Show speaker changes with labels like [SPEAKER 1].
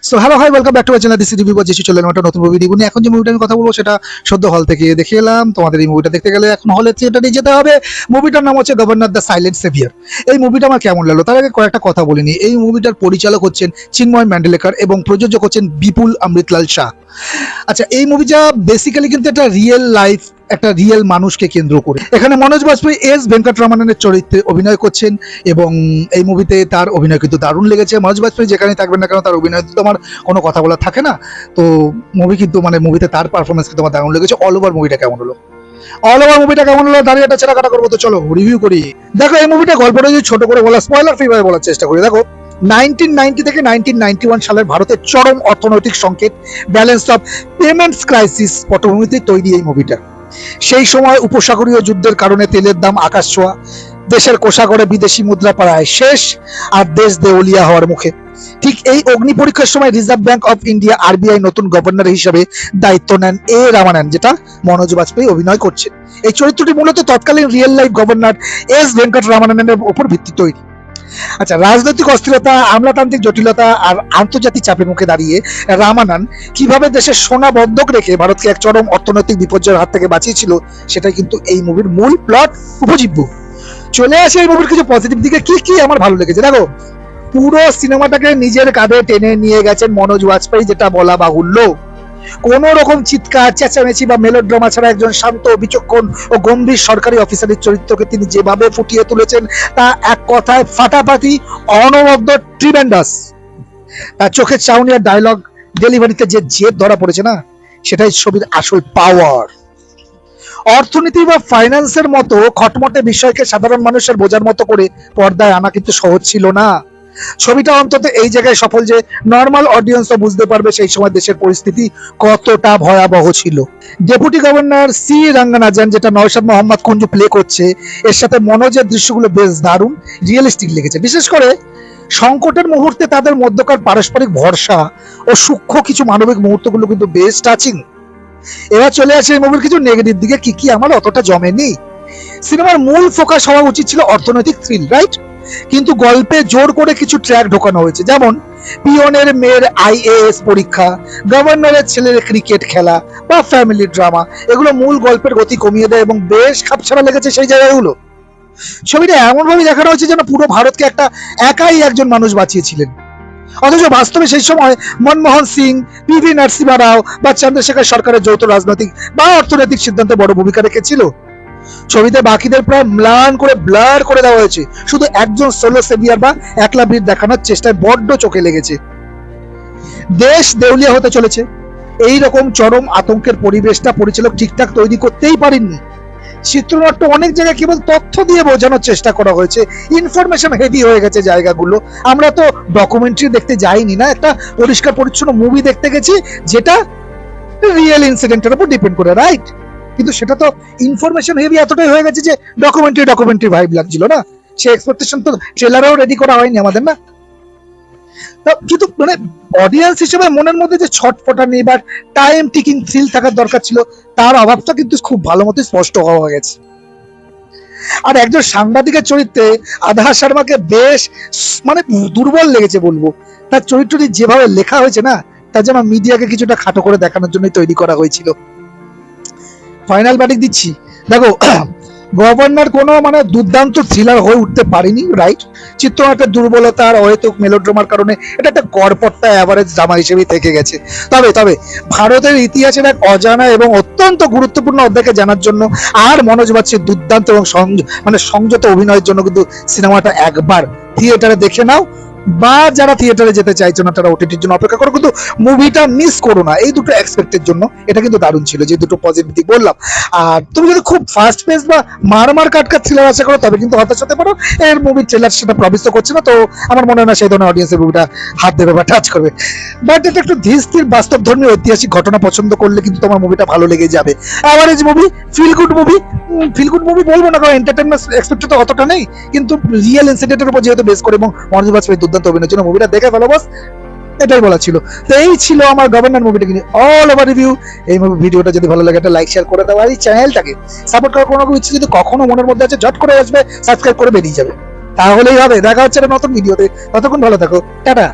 [SPEAKER 1] So hello hi welcome back to my channel this is review যেসু চলে এলাম একটা নতুন মুভি রিভিউ নিয়ে। এখন যে মুভিটা আমি কথা বলবো সেটা সদ্য হল থেকে দেখে এলাম। তোমাদের এই মুভিটা দেখতে গেলে এখন হলে থিয়েটারে যেতে হবে। মুভিটার নাম হচ্ছে গভর্নর দ্য সাইলেন্ট সেভিয়ার। এই মুভিটা আমার কেমন লাগলো তার আগে কয়েকটা কথা বলিনি। এই মুভিটার পরিচালক হচ্ছেন চিন্ময় ম্যান্ডেলেকার এবং প্রযোজক হচ্ছেন বিপুল অমৃতলাল শাহ। আচ্ছা, এই মুভিটা বেসিক্যালি কিন্তু একটা রিয়েল লাইফ, একটা রিয়েল মানুষকে কেন্দ্র করে। এখানে মনোজ বাজপেয়ী এস ভেঙ্কটরমণের চরিত্রে অভিনয় করছেন এবং এই মুভিতে তার অভিনয় কিন্তু দারুণ লেগেছে। মনোজ বাজপেয়ী যেখানে থাকবেন না কেন তার অভিনয় তো আমার কোনো কথা বলা থাকে না। তো মুভি কিন্তু মুভিতে তার পারফরমেন্স কিন্তু আমার দারুণ লেগেছে। অল ওভার মুভিটা কেমন হলো দাঁড়িয়ে একটা ছেড়াকাটা করবো, তো চলো রিভিউ করি। দেখো, এই মুভিটা গল্পটা যদি ছোট করে বলা, স্পয়লার ফ্রি ভাবে বলার চেষ্টা করি। দেখো, 1990 থেকে 1991 সালের ভারতের চরম অর্থনৈতিক সংকট, ব্যালেন্স অফ পেমেন্টস ক্রাইসিস পটভূমিতে তৈরি এই মুভিটা। সেই সময় উপসাগরীয় যুদ্ধের কারণে তেলের দাম আকাশ ছোঁয়া, দেশের কোষাগারে বিদেশি মুদ্রা প্রায় শেষ, আর দেশ দেউলিয়া হওয়ার মুখে। ঠিক এই অগ্নি পরীক্ষার সময় reserve bank of India RBI নতুন গভর্নর হিসেবে দায়িত্ব নেন এ রামানান, যেটা মনোজ বাজপেয়ী অভিনয় করছেন। এই চরিত্রটি মূলত তৎকালীন রিয়েল লাইফ গভর্নর এস ভেঙ্কট রামানানের উপর ভিত্তি তৈরি। আচ্ছা, রাজনৈতিক অস্থিরতা, আমলাতান্ত্রিক জটিলতা আর আন্তর্জাতিক চাপের মুখে দাঁড়িয়ে রামানান কিভাবে দেশের সোনা বন্ধক রেখে ভারতকে এক চরম অর্থনৈতিক বিপর্যয়ের হাত থেকে বাঁচিয়েছিল, সেটাই কিন্তু এই মুভির মূল প্লট উপজীব্য। চলে আসে এই মুভির কিছু পজিটিভ দিকে। কি কি আমার ভালো লেগেছে। দেখো, পুরো সিনেমাটাকে নিজের কাঁধে টেনে নিয়ে গেছেন মনোজ বাজপেয়ী, যেটা বলা বাহুল্য। কোন রকম চিৎকার চেঁচামেচি বা মেলোড্রামা ছাড়া একজন শান্ত, বিচক্ষণ ও গম্ভীর সরকারি অফিসারের চরিত্রকে তিনি যেভাবে ফুটিয়ে তুলেছেন তা এক কথায় ফাটাফাটি, অনবদ্য, ট্রিমেন্ডাস। তার চোখের চাউনি আর ডায়লগ ডেলিভারিতে যে জেদ ধরা পড়েছে না, সেটাই ছবির আসল পাওয়ার। অর্থনীতি বা ফাইন্যান্সের মতো খটমটে বিষয়কে সাধারণ মানুষের বোঝার মতো করে পর্দায় আনা কিন্তু সহজ ছিল না। ছবিটা অন্তত এই জায়গায় সফল যে নর্মাল অডিয়েন্সও বুঝতে পারবে সেই সময় দেশের পরিস্থিতি কতটা ভয়াবহ ছিল। ডেপুটি গভর্নর সি রঙ্গনাথন, যেটা নওশাদ মোহাম্মদ কুঞ্জু প্লে করছে, এর সাথে মনোজের দৃশ্যগুলো বেশ দারুণ রিয়েলিস্টিক লেগেছে। বিশেষ করে সংকটের মুহূর্তে তাদের মধ্যকার পারস্পরিক ভরসা ও সূক্ষ্ম কিছু মানবিক মুহূর্তগুলো কিন্তু বেশ টাচিং। এবার চলে আসে এই মুভির কিছু নেগেটিভ দিকে। কি কি আমার অতটা জমেনি। সিনেমার মূল ফোকাস হওয়া উচিত ছিল অর্থনৈতিক থ্রিল, রাইট? কিন্তু গল্পে জোর করে কিছু ট্র্যাক ঢোকানো হয়েছে, যেমন পিয়নের মেয়ের আইএএস পরীক্ষা, গভর্নরের ছেলের ক্রিকেট খেলা বা ফ্যামিলি ড্রামা। এগুলো মূল গল্পের গতি কমিয়ে দেয় এবং বেশ খাপছাড়া লেগেছে সেই জায়গাগুলো। ছবিটা এমন ভাবে দেখানো হয়েছে যেন পুরো ভারতকে একাই একজন মানুষ বাঁচিয়েছিলেন, অথচ বাস্তবে সেই সময় মনমোহন সিং, পিভি নরসিমহা রাও বা চন্দ্রশেখর সরকারের যৌথ রাজনৈতিক বা অর্থনৈতিক সিদ্ধান্তে বড় ভূমিকা রেখেছিল। ছবিতে বাকিদের প্রায় ম্লান করে ব্লার করে দেওয়া হয়েছে, শুধু একজন সোলো সেভিয়ার বা একলা বীর দেখানোর চেষ্টায় বড্ড চোখে লেগেছে। দেশ দেউলিয়া হতে চলেছে, এই রকম চরম আতঙ্কের পরিবেশটা পরিচালক ঠিকঠাক তৈরি করতেই পারেননি। চিত্রনাট্য অনেক জায়গায় কেবল তথ্য দিয়ে বোঝানোর চেষ্টা করা হয়েছে, ইনফরমেশন হেভি হয়ে গেছে জায়গাগুলো। আমরা তো ডকুমেন্টারি দেখতে যাইনি না, একটা পরিষ্কার পরিচ্ছন্ন মুভি দেখতে গেছি যেটা রিয়েল ইনসিডেন্টের উপর ডিপেন্ড করে, রাইট? কিন্তু সেটা তো ইনফরমেশন হেভি এতটাই হয়ে গেছে যে ডকুমেন্টারি ভাইব লাগছিল না। সে এক্সপেকটেশন তো ট্রেলারেও রেডি করা হয়নি আমাদের, না? কিন্তু অডিয়েন্স হিসেবে মনের মধ্যে যে ছটফটানি বা টাইম টিকিং থ্রিল থাকার দরকার ছিল, তার অভাবটা কিন্তু খুব ভালো মতো স্পষ্ট হওয়া গেছে। আর একজন সাংবাদিকের চরিত্রে আধার শর্মাকে বেশ দুর্বল লেগেছে বলবো। তার চরিত্রটি যেভাবে লেখা হয়েছে না, তার যেন মিডিয়াকে কিছুটা খাটো করে দেখানোর জন্য তৈরি করা হয়েছিল। ফাইনাল ভার্ডিক্ট দিচ্ছি। দেখো, গভর্নর কোনো দুর্দান্ত থ্রিলার হয়ে উঠতে পারেনি, রাইট? চিত্রনাট্যের দুর্বলতা আর অহেতুক মেলোড্রামার কারণে এটা একটা গড়পড়তা অ্যাভারেজ ড্রামা হিসেবেই থেকে গেছে। তবে ভারতের ইতিহাসের এক অজানা এবং অত্যন্ত গুরুত্বপূর্ণ অধ্যায়কে জানার জন্য আর মনোজ বাজপেয়ীর দুর্দান্ত এবং সংযত অভিনয়ের জন্য কিন্তু সিনেমাটা একবার থিয়েটারে দেখে নাও, বা যারা থিয়েটারে যেতে চাইছো না তারা ওটিটির জন্য অপেক্ষা করো, কিন্তু মুভিটা মিস করো না এই দুটো এক্সপেক্টের জন্য। এটা কিন্তু দারুণ ছিল, যে দুটো পজিটিভ দিক বললাম। আর তুমি যদি খুব ফাস্ট পেস বা মারমার কাটকাট থ্রিলার আশা করো তবে কিন্তু হতাশ হতে পারো। এর মুভির ট্রেলার সেটা প্রমিস করছে না, তো আমার মনে হয় না সেই ধরনের অডিয়েন্সের মুভিটা হাত দেবে বা টাচ করবে। বাট এটা একটু ধীর স্থির বাস্তবধর্মী ঐতিহাসিক ঘটনা পছন্দ করলে কিন্তু তোমার মুভিটা ভালো লেগে যাবে। Average movie, feel good movie বলবো না, কারণ এন্টারটেইনমেন্ট এক্সপেক্টেড তো অতটা নেই, কিন্তু রিয়েল ইনসিডেন্টের উপর যেহেতু বেস করে এবং মনোজ বাজপেয়ী দুর্দান্ত অভিনয়ের জন্য মুভিটা দেখে ফেলো, বস এটাই বলা ছিল। তো এই ছিল আমার গভর্নর মুভিটা কিন্তু অল ওভার রিভিউ। এই মুভি ভিডিওটা যদি ভালো লাগে একটা লাইক শেয়ার করে দাও, আর এই চ্যানেলটাকে সাপোর্ট করার কোনো ইচ্ছে যদি কখনো মনের মধ্যে আছে, ঝট করে আসবে, সাবস্ক্রাইব করে বেরিয়ে যাবে, তাহলেই হবে। দেখা হচ্ছে একটা নতুন ভিডিওতে, ততক্ষণ ভালো থাকো, টাটা।